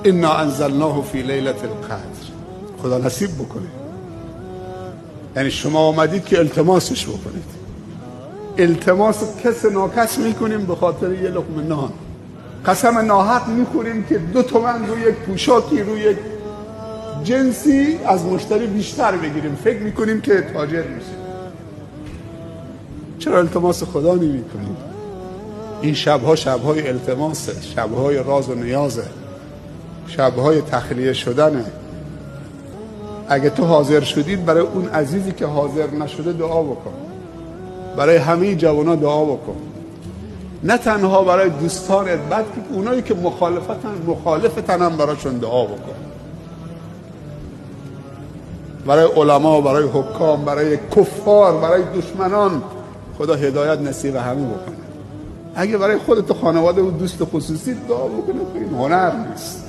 انا انزلناه فی لیلة القدر. خدا نصیب بکنه. یعنی شما آمدید که التماسش بکنید. التماس کس ناکس میکنیم به خاطر یه لقمه نان. قسم ناحق میخوریم که 2 تومن روی یک پوشاکی، روی یک جنسی از مشتری بیشتر بگیریم. فکر میکنیم که تاجر میشیم. چرا التماس خدا نمیکنیم؟ این شبها شبهای التماسه، شبهای راز و نیازه، شبهای تخلیه شدنه. اگه تو حاضر شدید برای اون عزیزی که حاضر نشده دعا بکن. برای همه جوانا دعا بکن. نه تنها برای دوستانت، بلکه اونایی که مخالفتن هم براشون دعا بکن. برای علما، برای حکام، برای کفار، برای دشمنان خدا هدایت نصیب همه بکنه. اگه برای خودت و خانواده و دوست خصوصی دعا بکنه، این هنر نیست.